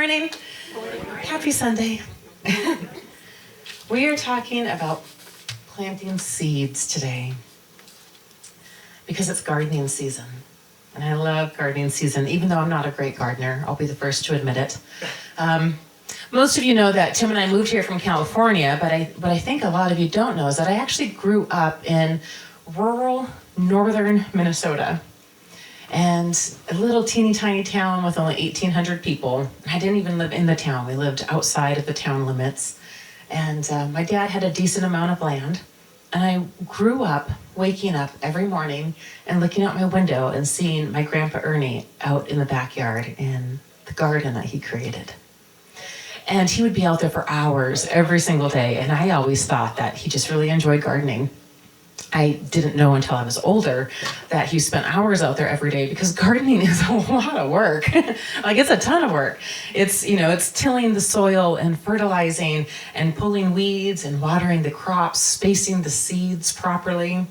morning. Happy Sunday. We are talking about planting seeds today because it's gardening season. And I love gardening season, even though I'm not a great gardener. I'll be the first to admit it. Most of you know that Tim and I moved here from California, but I think a lot of you don't know is that I actually grew up in rural northern Minnesota. And a little teeny tiny town with only 1,800 people. I didn't even live in the town. We lived outside of the town limits. And my dad had a decent amount of land. And I grew up waking up every morning and looking out my window and seeing my Grandpa Ernie out in the backyard in the garden that he created. And he would be out there for hours every single day. And I always thought that he just really enjoyed gardening. I didn't know until I was older that he spent hours out there every day because gardening is a lot of work. Like it's a ton of work. It's tilling the soil and fertilizing and pulling weeds and watering the crops, spacing the seeds properly,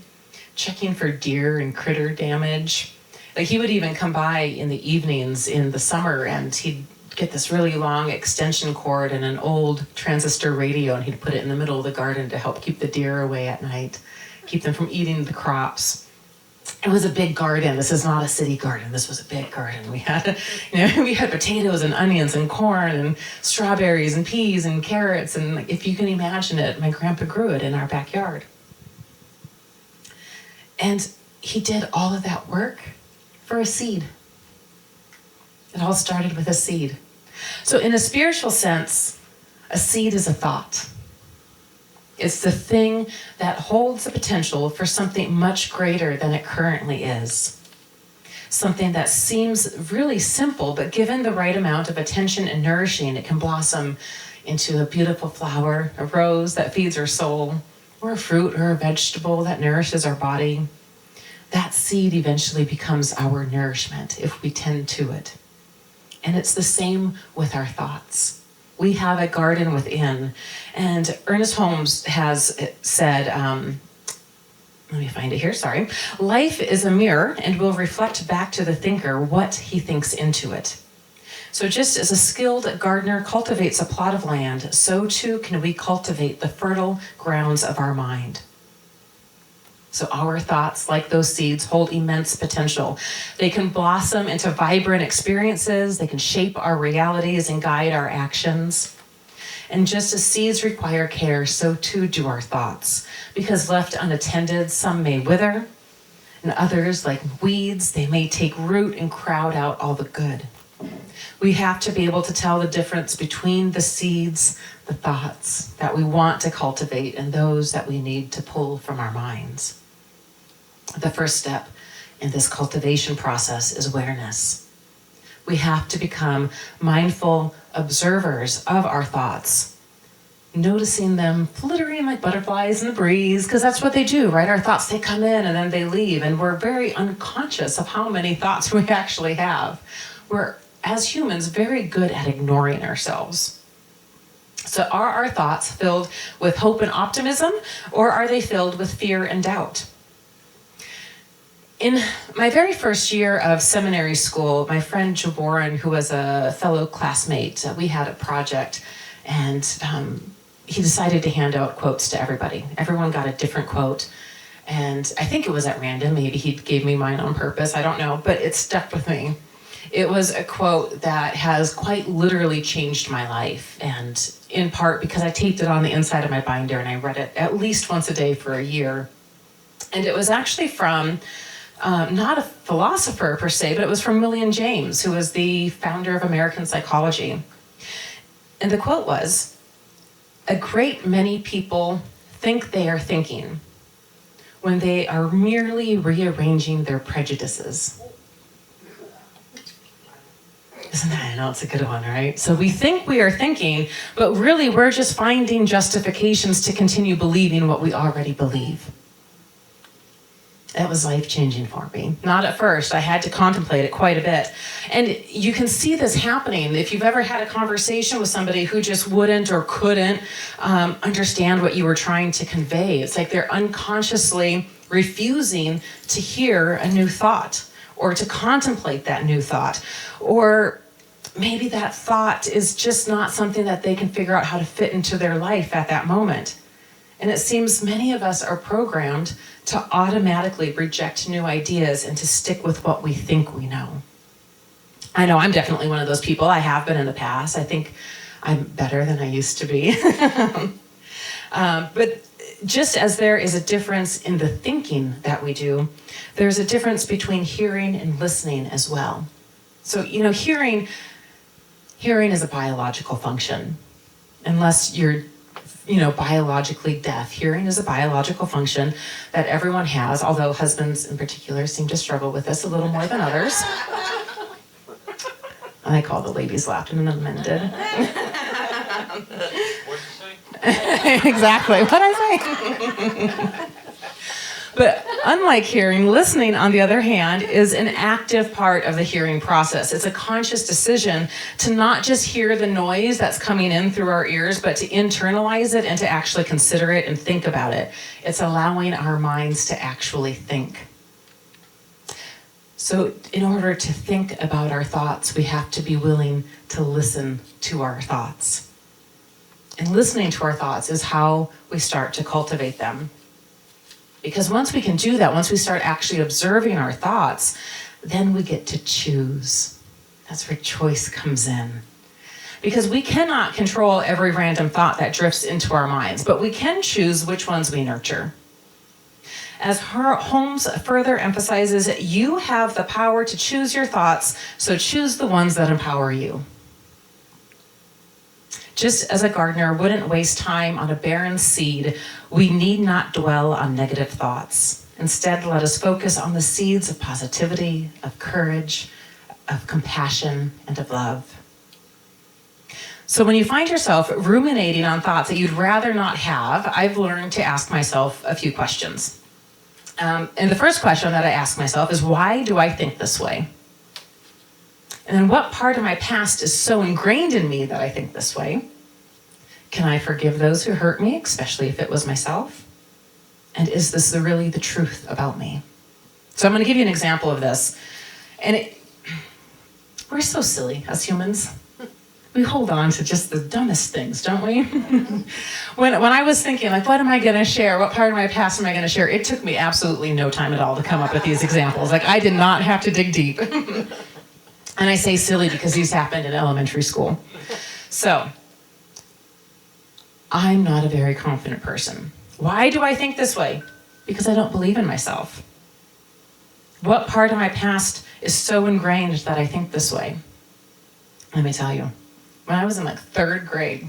checking for deer and critter damage. Like he would even come by in the evenings in the summer and he'd get this really long extension cord and an old transistor radio and he'd put it in the middle of the garden to help keep the deer away at night. Keep them from eating the crops. It was a big garden. This is not a city garden. This was a big garden. We had, we had potatoes and onions and corn and strawberries and peas and carrots. And if you can imagine it, my grandpa grew it in our backyard. And he did all of that work for a seed. It all started with a seed. So in a spiritual sense, a seed is a thought. It's the thing that holds the potential for something much greater than it currently is. Something that seems really simple, but given the right amount of attention and nourishing, it can blossom into a beautiful flower, a rose that feeds our soul, or a fruit or a vegetable that nourishes our body. That seed eventually becomes our nourishment if we tend to it. And it's the same with our thoughts. We have a garden within. And Ernest Holmes has said, let me find it here, sorry. Life is a mirror and will reflect back to the thinker what he thinks into it. So just as a skilled gardener cultivates a plot of land, so too can we cultivate the fertile grounds of our mind. So our thoughts, like those seeds, hold immense potential. They can blossom into vibrant experiences. They can shape our realities and guide our actions. And just as seeds require care, so too do our thoughts. Because left unattended, some may wither, and others, like weeds, they may take root and crowd out all the good. We have to be able to tell the difference between the seeds, the thoughts that we want to cultivate, and those that we need to pull from our minds. The first step in this cultivation process is awareness. We have to become mindful observers of our thoughts, noticing them flittering like butterflies in the breeze, because that's what they do, right? Our thoughts, they come in and then they leave, and we're very unconscious of how many thoughts we actually have. We're, as humans, very good at ignoring ourselves. So are our thoughts filled with hope and optimism, or are they filled with fear and doubt? In my very first year of seminary school, my friend Jaboran, who was a fellow classmate, we had a project, and he decided to hand out quotes to everybody. Everyone got a different quote, and I think it was at random. Maybe he gave me mine on purpose. I don't know, but it stuck with me. It was a quote that has quite literally changed my life, and in part because I taped it on the inside of my binder, and I read it at least once a day for a year. And it was actually from not a philosopher per se, but it was from William James, who was the founder of American psychology. And the quote was, "A great many people think they are thinking when they are merely rearranging their prejudices." Isn't that, I know it's a good one, right? So we think we are thinking, but really we're just finding justifications to continue believing what we already believe. It was life-changing for me. Not at first. I had to contemplate it quite a bit. And you can see this happening. If you've ever had a conversation with somebody who just wouldn't or couldn't understand what you were trying to convey, it's like they're unconsciously refusing to hear a new thought or to contemplate that new thought. Or maybe that thought is just not something that they can figure out how to fit into their life at that moment. And it seems many of us are programmed to automatically reject new ideas and to stick with what we think we know. I know I'm definitely one of those people. I have been in the past. I think I'm better than I used to be. But just as there is a difference in the thinking that we do, there's a difference between hearing and listening as well. So, hearing is a biological function. Unless you're, biologically deaf, hearing is a biological function that everyone has, although husbands in particular seem to struggle with this a little more than others. I like all the ladies laughed and the men did. What'd you say? Exactly. What'd I say? But unlike hearing, listening, on the other hand, is an active part of the hearing process. It's a conscious decision to not just hear the noise that's coming in through our ears, but to internalize it and to actually consider it and think about it. It's allowing our minds to actually think. So in order to think about our thoughts, we have to be willing to listen to our thoughts. And listening to our thoughts is how we start to cultivate them. Because once we can do that, once we start actually observing our thoughts, then we get to choose. That's where choice comes in. Because we cannot control every random thought that drifts into our minds, but we can choose which ones we nurture. As Holmes further emphasizes, you have the power to choose your thoughts, so choose the ones that empower you. Just as a gardener wouldn't waste time on a barren seed, we need not dwell on negative thoughts. Instead, let us focus on the seeds of positivity, of courage, of compassion, and of love. So when you find yourself ruminating on thoughts that you'd rather not have, I've learned to ask myself a few questions. And the first question that I ask myself is, why do I think this way? And then what part of my past is so ingrained in me that I think this way? Can I forgive those who hurt me, especially if it was myself? And is this really the truth about me? So I'm going to give you an example of this. And we're so silly as humans. We hold on to just the dumbest things, don't we? When I was thinking, what am I going to share? What part of my past am I going to share? It took me absolutely no time at all to come up with these examples. I did not have to dig deep. And I say silly because these happened in elementary school. So, I'm not a very confident person. Why do I think this way? Because I don't believe in myself. What part of my past is so ingrained that I think this way? Let me tell you. When I was in third grade,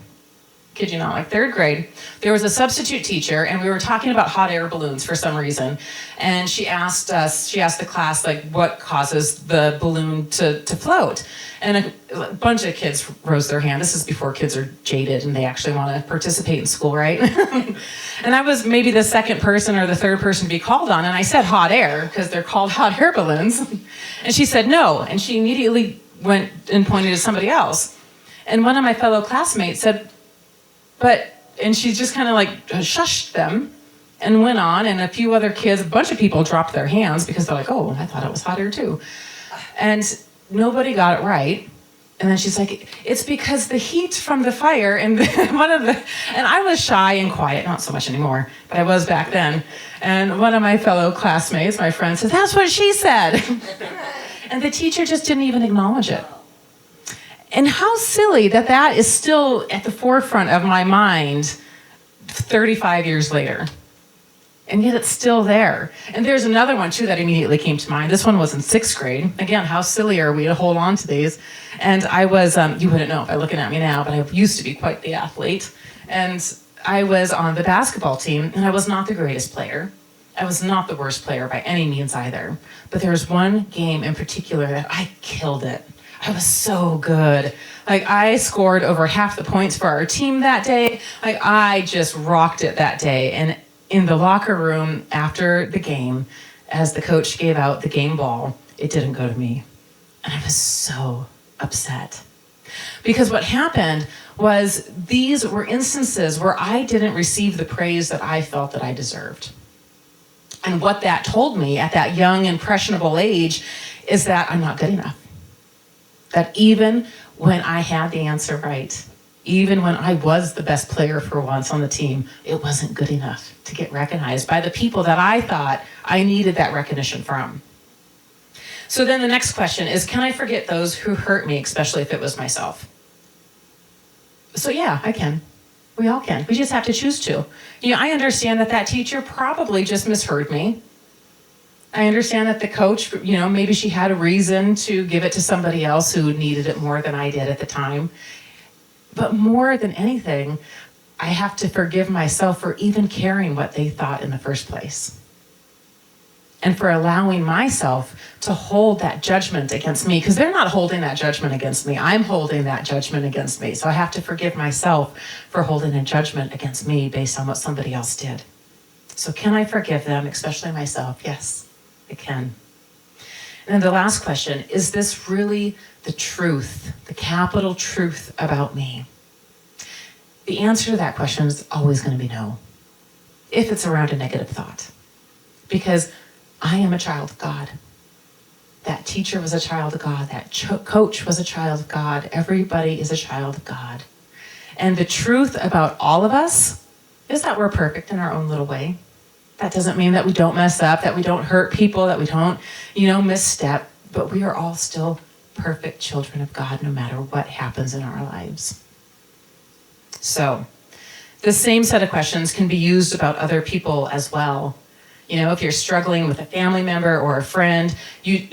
kid you not, third grade, there was a substitute teacher and we were talking about hot air balloons for some reason. And she asked the class, what causes the balloon to float? And a bunch of kids rose their hand. This is before kids are jaded and they actually want to participate in school, right? And I was maybe the second person or the third person to be called on. And I said hot air because they're called hot air balloons. And she said no. And she immediately went and pointed to somebody else. And one of my fellow classmates said, and she just kind of shushed them and went on, and a few other kids, a bunch of people dropped their hands because they're oh, I thought it was hot air too. And nobody got it right. And then she's like, it's because the heat from the fire and and I was shy and quiet, not so much anymore, but I was back then. And one of my fellow classmates, my friend, said, that's what she said. And the teacher just didn't even acknowledge it. And how silly that is still at the forefront of my mind 35 years later. And yet it's still there. And there's another one, too, that immediately came to mind. This one was in 6th grade. Again, how silly are we to hold on to these? And I was, you wouldn't know by looking at me now, but I used to be quite the athlete. And I was on the basketball team, and I was not the greatest player. I was not the worst player by any means either. But there was one game in particular that I killed it. I was so good. I scored over half the points for our team that day. I just rocked it that day. And in the locker room after the game, as the coach gave out the game ball, it didn't go to me. And I was so upset. Because what happened was these were instances where I didn't receive the praise that I felt that I deserved. And what that told me at that young, impressionable age is that I'm not good enough. That even when I had the answer right. Even when I was the best player for once on the team, it wasn't good enough to get recognized by the people that I thought I needed that recognition from. So then the next question is, can I forget those who hurt me, especially if it was myself? So yeah, I can. We all can. We just have to choose to. I understand that teacher probably just misheard me. I understand that the coach, maybe she had a reason to give it to somebody else who needed it more than I did at the time. But more than anything, I have to forgive myself for even caring what they thought in the first place. And for allowing myself to hold that judgment against me, because they're not holding that judgment against me. I'm holding that judgment against me. So I have to forgive myself for holding a judgment against me based on what somebody else did. So can I forgive them, especially myself? Yes, I can. And then the last question, is this really the truth, the capital truth about me? The answer to that question is always going to be no, if it's around a negative thought. Because I am a child of God. That teacher was a child of God. That coach was a child of God. Everybody is a child of God. And the truth about all of us is that we're perfect in our own little way. That doesn't mean that we don't mess up, that we don't hurt people, that we don't, misstep, but we are all still perfect children of God no matter what happens in our lives. So, the same set of questions can be used about other people as well. If you're struggling with a family member or a friend,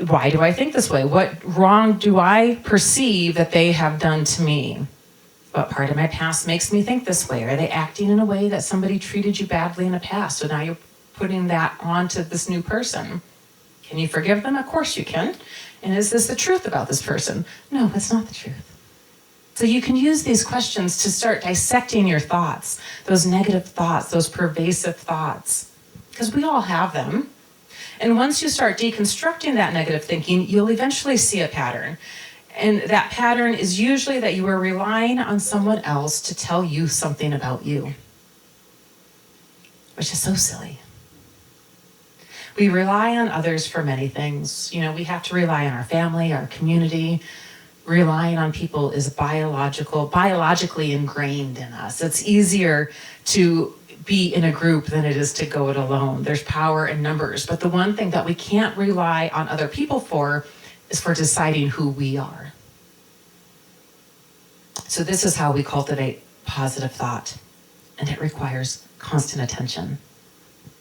why do I think this way? What wrong do I perceive that they have done to me? What part of my past makes me think this way? Are they acting in a way that somebody treated you badly in the past? So now you're putting that onto this new person. Can you forgive them? Of course you can. And is this the truth about this person? No, it's not the truth. So you can use these questions to start dissecting your thoughts, those negative thoughts, those pervasive thoughts, because we all have them. And once you start deconstructing that negative thinking, you'll eventually see a pattern. And that pattern is usually that you are relying on someone else to tell you something about you, which is so silly. We rely on others for many things. We have to rely on our family, our community. Relying on people is biologically ingrained in us. It's easier to be in a group than it is to go it alone. There's power in numbers. But the one thing that we can't rely on other people for is for deciding who we are. So this is how we cultivate positive thought, and it requires constant attention.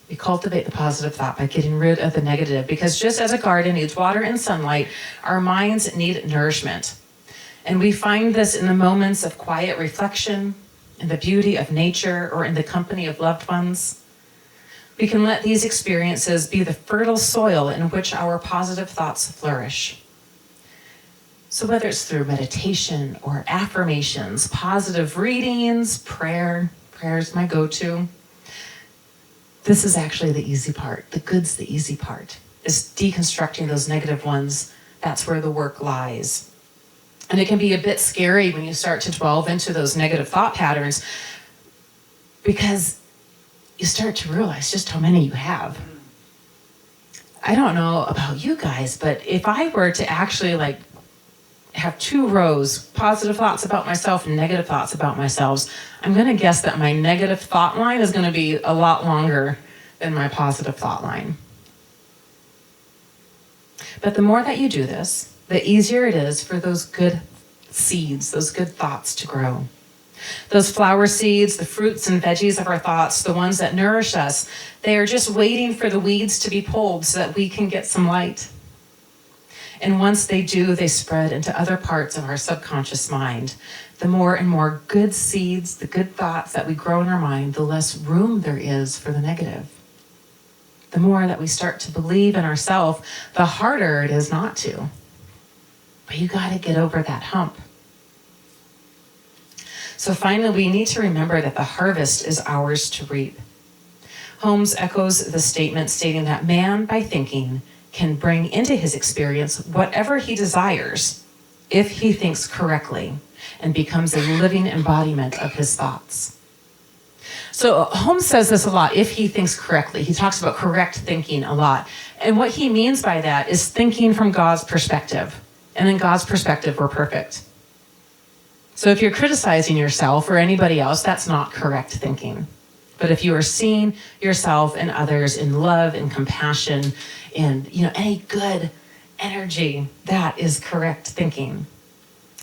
We cultivate the positive thought by getting rid of the negative, because just as a garden needs water and sunlight, our minds need nourishment. And we find this in the moments of quiet reflection, in the beauty of nature, or in the company of loved ones. We can let these experiences be the fertile soil in which our positive thoughts flourish. So whether it's through meditation or affirmations, positive readings, prayer's my go-to. This is actually the easy part. The good's the easy part, is deconstructing those negative ones. That's where the work lies. And it can be a bit scary when you start to delve into those negative thought patterns, because you start to realize just how many you have. I don't know about you guys, but if I were to actually have 2 rows, positive thoughts about myself and negative thoughts about myself, I'm going to guess that my negative thought line is going to be a lot longer than my positive thought line. But the more that you do this, the easier it is for those good seeds, those good thoughts to grow. Those flower seeds, the fruits and veggies of our thoughts, the ones that nourish us, they are just waiting for the weeds to be pulled so that we can get some light. And once they do, they spread into other parts of our subconscious mind. The more and more good seeds, the good thoughts that we grow in our mind, the less room there is for the negative. The more that we start to believe in ourselves, the harder it is not to. But you got to get over that hump. So finally, we need to remember that the harvest is ours to reap. Holmes echoes the statement stating that man, by thinking, can bring into his experience whatever he desires if he thinks correctly and becomes a living embodiment of his thoughts. So Holmes says this a lot, if he thinks correctly. He talks about correct thinking a lot. And what he means by that is thinking from God's perspective. And in God's perspective, we're perfect. So if you're criticizing yourself or anybody else, that's not correct thinking. But if you are seeing yourself and others in love and compassion and, any good energy, that is correct thinking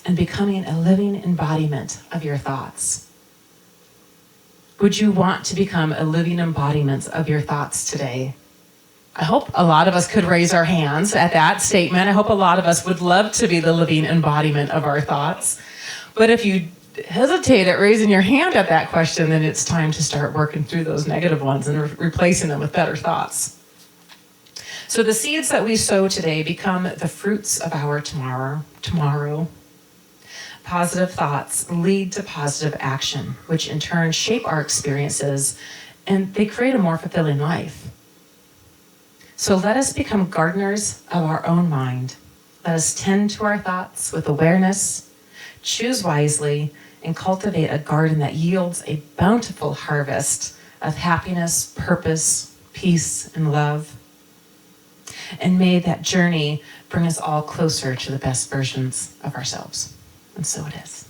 and becoming a living embodiment of your thoughts. Would you want to become a living embodiment of your thoughts today? I hope a lot of us could raise our hands at that statement. I hope a lot of us would love to be the living embodiment of our thoughts. But if you hesitate at raising your hand at that question, then it's time to start working through those negative ones and replacing them with better thoughts. So the seeds that we sow today become the fruits of our tomorrow. Positive thoughts lead to positive action, which in turn shape our experiences, and they create a more fulfilling life. So let us become gardeners of our own mind. Let us tend to our thoughts with awareness, choose wisely, and cultivate a garden that yields a bountiful harvest of happiness, purpose, peace, and love. And may that journey bring us all closer to the best versions of ourselves. And so it is.